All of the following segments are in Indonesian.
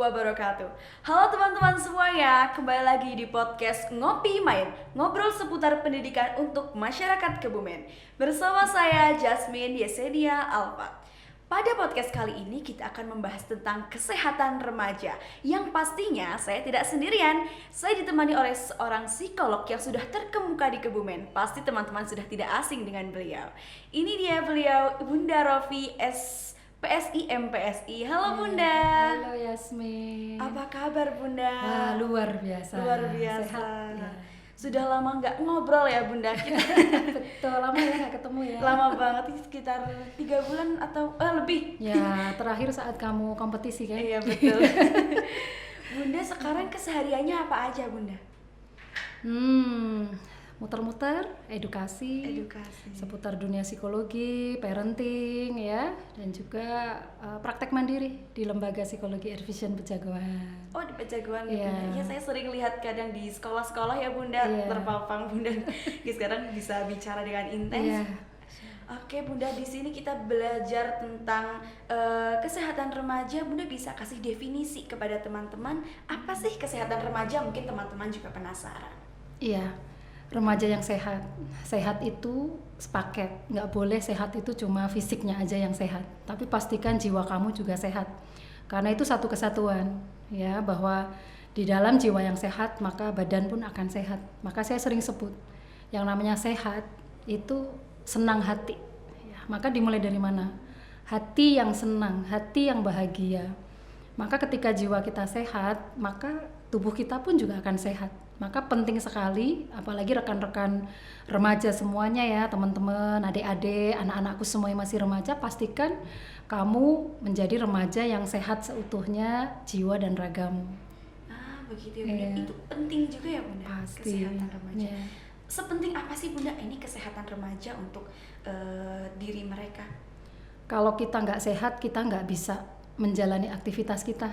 wabarakatuh. Halo teman-teman semuanya, kembali lagi di podcast Ngopi Main, ngobrol seputar pendidikan untuk masyarakat Kebumen. Bersama saya Jasmine Yesenia Alfa. Pada podcast kali ini kita akan membahas tentang kesehatan remaja. Yang pastinya saya tidak sendirian. Saya ditemani oleh seorang psikolog yang sudah terkemuka di Kebumen. Pasti teman-teman sudah tidak asing dengan beliau. Ini dia beliau, Bunda Rofi PSI MPSI. Halo Bunda. Halo Yasmin. Apa kabar Bunda? Wah, luar biasa. Luar biasa. Sehat, ya. Sudah lama nggak ngobrol ya Bunda kita. Betul, lama ya nggak ketemu ya. Lama banget, sekitar 3 bulan atau lebih. Ya, terakhir saat kamu kompetisi kan? Iya betul. Bunda sekarang kesehariannya apa aja Bunda? Muter-muter, edukasi seputar dunia psikologi, parenting ya, dan juga praktek mandiri di Lembaga Psikologi Airvision Pejagoan. Oh di Pejagoan Iya. Bunda. Ya saya sering lihat kadang di sekolah-sekolah ya Bunda, Iya. terpapang Bunda. Ya, sekarang bisa bicara dengan intens. Iya. Oke Bunda, di sini kita belajar tentang kesehatan remaja. Bunda bisa kasih definisi kepada teman-teman apa sih kesehatan remaja? Mungkin teman-teman juga penasaran. Iya. Remaja yang sehat. Sehat itu sepaket. Nggak boleh sehat itu cuma fisiknya aja yang sehat, tapi pastikan jiwa kamu juga sehat. Karena itu satu kesatuan, ya, bahwa di dalam jiwa yang sehat, maka badan pun akan sehat. Maka saya sering sebut, yang namanya sehat itu senang hati. Ya, maka dimulai dari mana? Hati yang senang, hati yang bahagia. Maka ketika jiwa kita sehat, maka tubuh kita pun juga akan sehat. Maka penting sekali, apalagi rekan-rekan remaja semuanya ya, teman-teman, adik-adik, anak-anakku semua yang masih remaja, pastikan kamu menjadi remaja yang sehat seutuhnya jiwa dan ragamu. Begitu ya Bunda. Itu penting juga ya Bunda. Pasti. Kesehatan remaja. Ya. Sepenting apa sih Bunda ini kesehatan remaja untuk diri mereka? Kalau kita nggak sehat, kita nggak bisa menjalani aktivitas kita.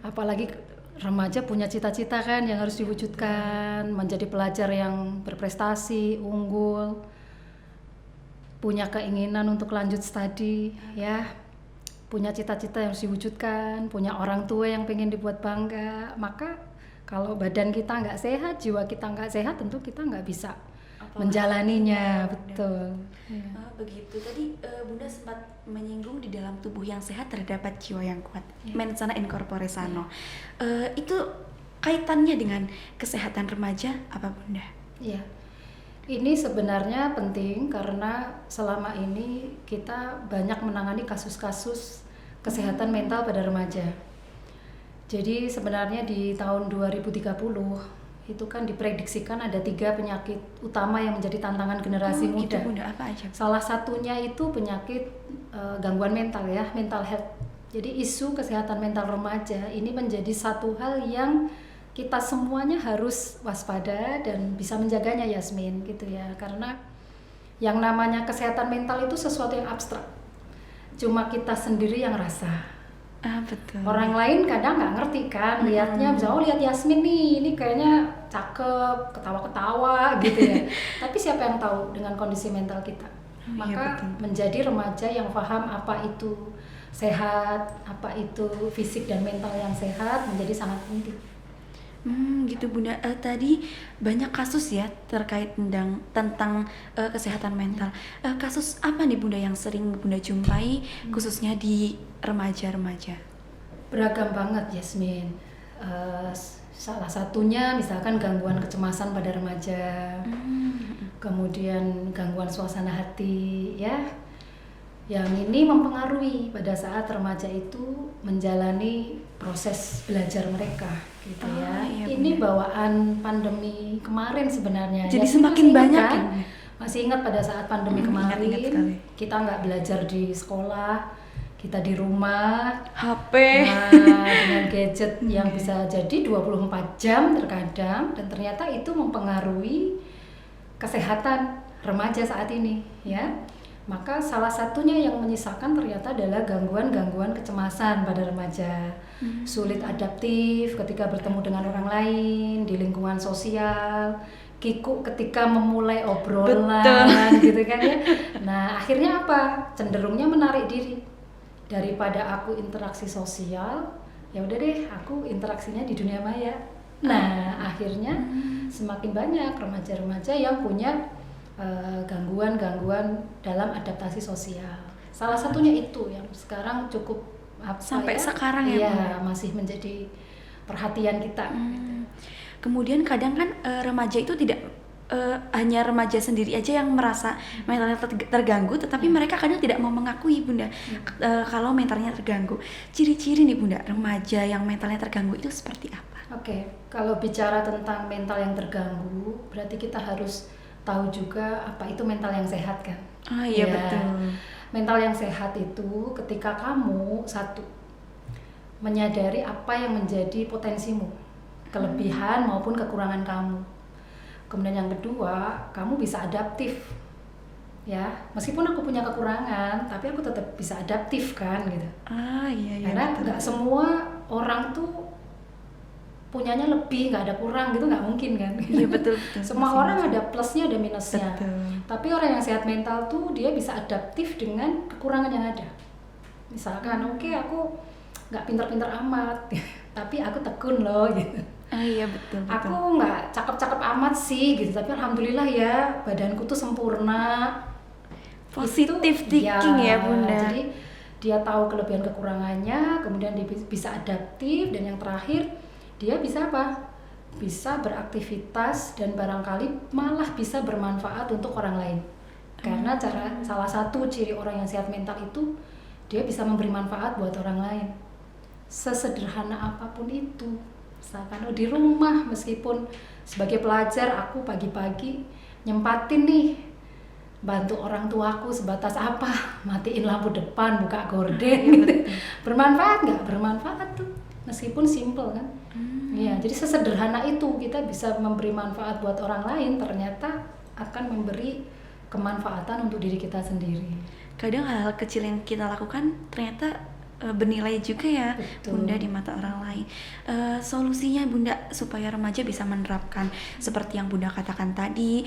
Apalagi remaja punya cita-cita kan yang harus diwujudkan, menjadi pelajar yang berprestasi, unggul, punya keinginan untuk lanjut studi, ya, punya cita-cita yang harus diwujudkan, punya orang tua yang pengen dibuat bangga. Maka kalau badan kita nggak sehat, jiwa kita nggak sehat, tentu kita nggak bisa menjalaninya, betul. Ya. Begitu. Tadi Bunda sempat menyinggung di dalam tubuh yang sehat terdapat jiwa yang kuat. Mens sana in corpore sano. Itu kaitannya dengan kesehatan remaja apa Bunda? Iya. Ini sebenarnya penting karena selama ini kita banyak menangani kasus-kasus kesehatan mental pada remaja. Jadi sebenarnya di tahun 2030 itu kan diprediksikan ada 3 penyakit utama yang menjadi tantangan generasi muda. Gitu Bunda, apa aja? Salah satunya itu penyakit gangguan mental ya, mental health. Jadi isu kesehatan mental remaja ini menjadi satu hal yang kita semuanya harus waspada dan bisa menjaganya Yasmin gitu ya. Karena yang namanya kesehatan mental itu sesuatu yang abstrak. Cuma kita sendiri yang rasa. Betul. Orang lain kadang nggak ngerti kan, lihatnya misalnya lihat Yasmin nih, ini kayaknya cakep, ketawa-ketawa gitu ya. Tapi siapa yang tahu dengan kondisi mental kita? Maka menjadi remaja yang paham apa itu sehat, apa itu fisik dan mental yang sehat menjadi sangat penting. Gitu Bunda. Tadi banyak kasus ya terkait tentang kesehatan mental. Kasus apa nih Bunda yang sering Bunda jumpai khususnya di remaja-remaja? Beragam banget Yasmin. Salah satunya misalkan gangguan kecemasan pada remaja, kemudian gangguan suasana hati ya. Yang ini mempengaruhi pada saat remaja itu menjalani proses belajar mereka gitu ya. Iya, ini benar. bawaan pandemi kemarin sebenarnya. Jadi Yasmin semakin masih ingat banyak kan? ya? Masih ingat pada saat pandemi Ingat kemarin sekali. kita nggak belajar di sekolah, kita di rumah. HP. Nah, dengan gadget yang bisa jadi 24 jam terkadang, dan ternyata itu mempengaruhi kesehatan remaja saat ini ya. Maka salah satunya yang menyisakan ternyata adalah gangguan-gangguan kecemasan pada remaja. Sulit adaptif ketika bertemu dengan orang lain di lingkungan sosial, kikuk ketika memulai obrolan gitu kan ya. Nah, akhirnya apa? Cenderungnya menarik diri. Daripada aku interaksi sosial, ya udah deh aku interaksinya di dunia maya. Nah akhirnya semakin banyak remaja-remaja yang punya gangguan-gangguan dalam adaptasi sosial. Salah satunya itu yang sekarang cukup sampai sekarang ya, iya, masih menjadi perhatian kita. Kemudian kadang kan remaja itu tidak hanya remaja sendiri aja yang merasa mentalnya terganggu, tetapi mereka kadang tidak mau mengakui Bunda kalau mentalnya terganggu. Ciri-ciri nih Bunda, remaja yang mentalnya terganggu itu seperti apa? Oke, kalau bicara tentang mental yang terganggu, berarti kita harus tahu juga apa itu mental yang sehat kan? Oh iya, Ya, betul. mental yang sehat itu ketika kamu satu menyadari apa yang menjadi potensimu, kelebihan maupun kekurangan kamu. Kemudian yang kedua, kamu bisa adaptif. Ya, meskipun aku punya kekurangan, tapi aku tetap bisa adaptif kan gitu. Iya. Karena Betul. nggak semua orang tuh punyanya lebih, nggak ada kurang gitu, nggak mungkin kan. Iya betul. Semua orang ada plusnya ada minusnya. Betul. Tapi orang yang sehat mental tuh dia bisa adaptif dengan kekurangan yang ada. Misalkan oke, aku nggak pinter-pinter amat tapi aku tekun loh gitu. Iya betul. Aku nggak cakep-cakep amat sih gitu, tapi alhamdulillah ya badanku tuh sempurna. Positif thinking ya Bunda. Jadi dia tahu kelebihan kekurangannya, kemudian dia bisa adaptif, dan yang terakhir dia bisa apa? Bisa beraktivitas dan barangkali malah bisa bermanfaat untuk orang lain. Karena salah satu ciri orang yang sehat mental itu dia bisa memberi manfaat buat orang lain. Sesederhana apapun itu. Misalkan di rumah, meskipun sebagai pelajar aku pagi-pagi nyempatin nih bantu orang tuaku sebatas apa, matiin lampu depan, buka gorden gitu. Bermanfaat nggak? Bermanfaat tuh, meskipun simple kan. Iya, jadi sesederhana itu kita bisa memberi manfaat buat orang lain, ternyata akan memberi kemanfaatan untuk diri kita sendiri. Kadang hal-hal kecil yang kita lakukan ternyata bernilai juga ya. Betul. Bunda di mata orang lain. Solusinya Bunda supaya remaja bisa menerapkan seperti yang Bunda katakan tadi,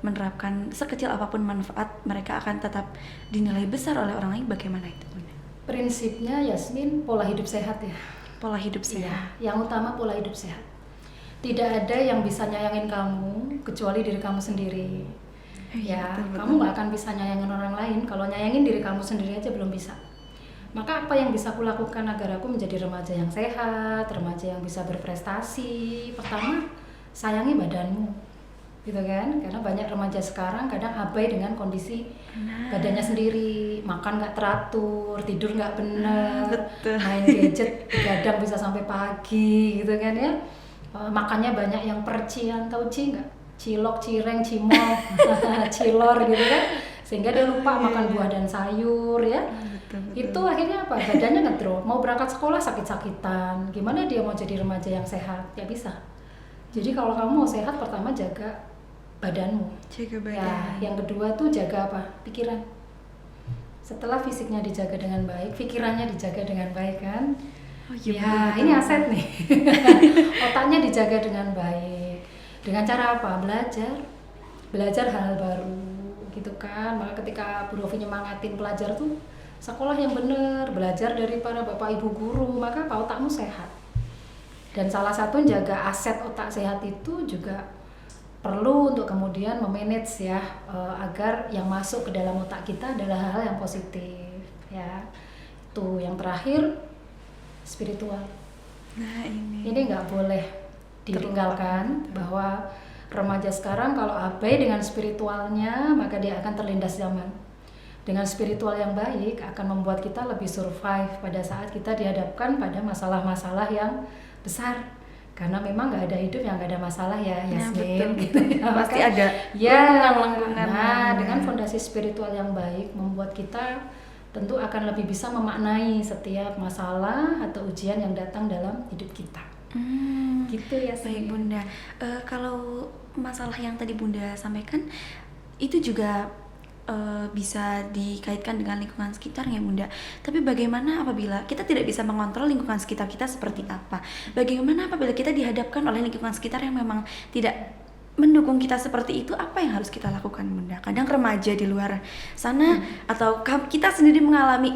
menerapkan sekecil apapun manfaat, mereka akan tetap dinilai besar oleh orang lain. Bagaimana itu Bunda? Prinsipnya Yasmin, pola hidup sehat ya. Pola hidup sehat. Iya, yang utama pola hidup sehat. Tidak ada yang bisa nyayangin kamu kecuali diri kamu sendiri. Ya, betul. kamu nggak akan bisa nyayangin orang lain kalau nyayangin diri kamu sendiri aja belum bisa. Maka apa yang bisa aku lakukan agar aku menjadi remaja yang sehat, remaja yang bisa berprestasi? Pertama, sayangi badanmu, gitu kan? Karena banyak remaja sekarang kadang abai dengan kondisi badannya sendiri, makan nggak teratur, tidur nggak benar, main gadget begadang bisa sampai pagi, gitu kan ya? Makannya banyak yang percian, tahu nggak? Cilok, cireng, cimol, cilor gitu kan? Sehingga dia lupa makan buah dan sayur ya. Itu akhirnya apa? Badannya ngedrop, mau berangkat sekolah sakit-sakitan. Gimana dia mau jadi remaja yang sehat? Ya bisa. Jadi kalau kamu mau sehat, pertama jaga badanmu. Jaga badan. Ya, yang kedua tuh jaga apa? Pikiran. Setelah fisiknya dijaga dengan baik, pikirannya dijaga dengan baik kan? Oh iya, ya, betul. ini aset nih. Otaknya dijaga dengan baik. Dengan cara apa? Belajar hal baru, gitu kan? Maka ketika Bu Rofi nyemangatin pelajar tuh sekolah yang benar, belajar dari para bapak ibu guru, maka apa? Otakmu sehat. Dan salah satu jaga aset otak sehat itu juga perlu untuk kemudian memanage ya, agar yang masuk ke dalam otak kita adalah hal yang positif ya. Itu yang terakhir, spiritual. Nah ini nggak boleh ditinggalkan, bahwa remaja sekarang kalau abai dengan spiritualnya maka dia akan terlindas zaman. Dengan spiritual yang baik akan membuat kita lebih survive pada saat kita dihadapkan pada masalah-masalah yang besar. Karena memang nggak ada hidup yang nggak ada masalah ya, Yasmin. Gitu ya. Pasti ada lingkungan. Nah, dengan fondasi spiritual yang baik membuat kita tentu akan lebih bisa memaknai setiap masalah atau ujian yang datang dalam hidup kita. Gitu ya. Baik Bunda. Kalau masalah yang tadi Bunda sampaikan itu juga bisa dikaitkan dengan lingkungan sekitarnya Bunda. Tapi bagaimana apabila kita tidak bisa mengontrol lingkungan sekitar kita seperti apa? Bagaimana apabila kita dihadapkan oleh lingkungan sekitar yang memang tidak mendukung kita seperti itu, apa yang harus kita lakukan Bunda? Kadang remaja di luar sana atau kita sendiri mengalami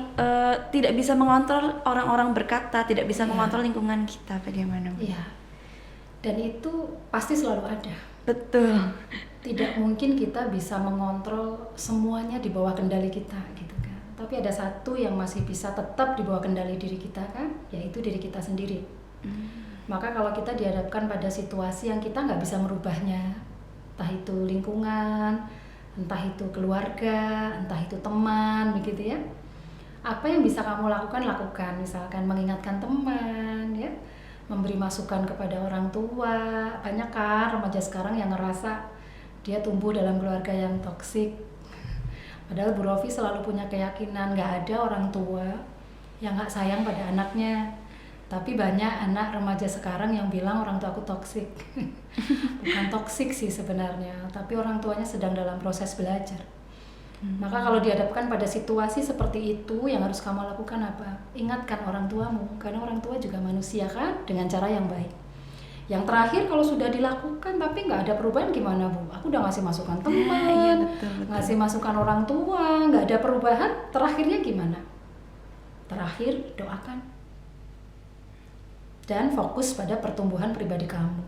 tidak bisa mengontrol orang-orang berkata, tidak bisa mengontrol lingkungan kita, bagaimana Bunda? Iya. Dan itu pasti selalu ada. Betul. Tidak mungkin kita bisa mengontrol semuanya di bawah kendali kita gitu kan. Tapi ada satu yang masih bisa tetap di bawah kendali diri kita kan, yaitu diri kita sendiri. Maka kalau kita dihadapkan pada situasi yang kita nggak bisa merubahnya, entah itu lingkungan, entah itu keluarga, entah itu teman, begitu ya. Apa yang bisa kamu lakukan, lakukan. Misalkan mengingatkan teman, ya, memberi masukan kepada orang tua. Banyak kan remaja sekarang yang ngerasa dia tumbuh dalam keluarga yang toksik. Padahal Bu Rofi selalu punya keyakinan nggak ada orang tua yang nggak sayang pada anaknya. Tapi banyak anak remaja sekarang yang bilang orang tua aku toksik. Bukan toksik sih sebenarnya, tapi orang tuanya sedang dalam proses belajar. Maka kalau dihadapkan pada situasi seperti itu, yang harus kamu lakukan apa? Ingatkan orang tuamu, karena orang tua juga manusia kan, dengan cara yang baik. Yang terakhir kalau sudah dilakukan tapi nggak ada perubahan gimana Bu? Aku udah ngasih masukan teman, Iya, betul. ngasih masukan orang tua, nggak ada perubahan, terakhirnya gimana? Terakhir doakan. Dan fokus pada pertumbuhan pribadi kamu.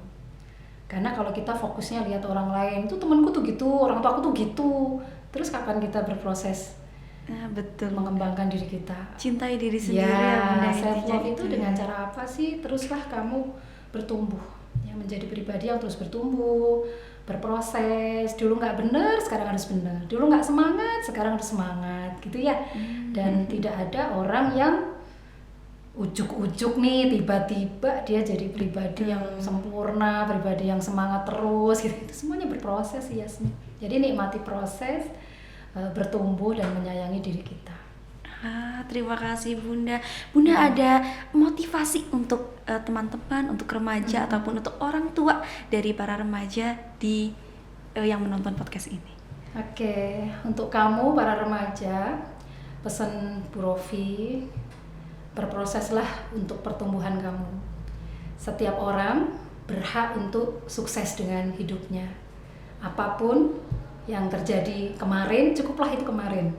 Karena kalau kita fokusnya lihat orang lain, itu temanku tuh gitu, orang tua aku tuh gitu, terus kapan kita berproses Betul. mengembangkan diri kita? Cintai diri sendiri ya Bunda. Self love itu ya. dengan cara apa sih? Teruslah kamu bertumbuh, ya, menjadi pribadi yang terus bertumbuh, berproses. Dulu nggak benar, sekarang harus benar. Dulu nggak semangat, sekarang harus semangat, gitu ya. Dan tidak ada orang yang ujuk-ujuk nih tiba-tiba dia jadi pribadi yang sempurna, pribadi yang semangat terus gitu. Itu semuanya berproses ya Yasmin. Jadi nikmati proses, bertumbuh dan menyayangi diri kita. Terima kasih Bunda. Bunda ada motivasi untuk teman-teman, untuk remaja ataupun untuk orang tua dari para remaja di yang menonton podcast ini? Oke, untuk kamu para remaja, pesan Bu Rofi, berproseslah untuk pertumbuhan kamu. Setiap orang berhak untuk sukses dengan hidupnya. Apapun yang terjadi kemarin, cukuplah itu kemarin.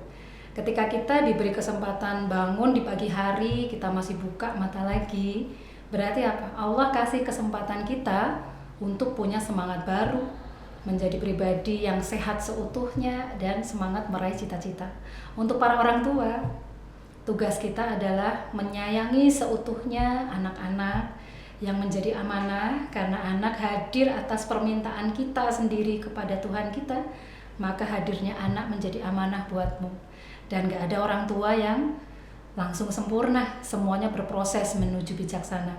Ketika kita diberi kesempatan bangun di pagi hari, kita masih buka mata lagi, berarti apa? Allah kasih kesempatan kita untuk punya semangat baru, menjadi pribadi yang sehat seutuhnya dan semangat meraih cita-cita. Untuk para orang tua, tugas kita adalah menyayangi seutuhnya anak-anak yang menjadi amanah, karena anak hadir atas permintaan kita sendiri kepada Tuhan kita, maka hadirnya anak menjadi amanah buatmu. Dan gak ada orang tua yang langsung sempurna, semuanya berproses menuju bijaksana.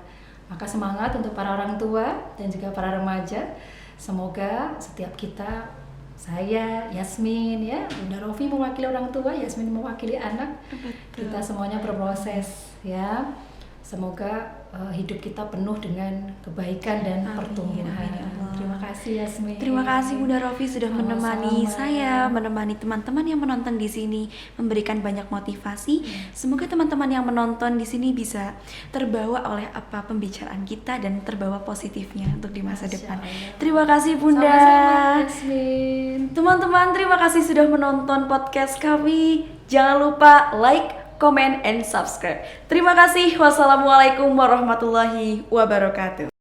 Maka semangat untuk para orang tua dan juga para remaja. Semoga setiap kita, saya, Yasmin, ya, Bunda Rofi mewakili orang tua, Yasmin mewakili anak. Betul. Kita semuanya berproses, ya. Semoga hidup kita penuh dengan kebaikan dan Amin, pertumbuhan. amin, ya Allah. Terima kasih Yasmin. Terima kasih Bunda Rofi sudah Sama-sama. menemani saya, menemani teman-teman yang menonton di sini, memberikan banyak motivasi. Semoga teman-teman yang menonton di sini bisa terbawa oleh apa pembicaraan kita dan terbawa positifnya untuk di masa Masya depan. Allah. Terima kasih Bunda. Sama-sama Yasmin. Teman-teman, terima kasih sudah menonton podcast kami. Jangan lupa like, comment, and subscribe. Terima kasih. Wassalamualaikum warahmatullahi wabarakatuh.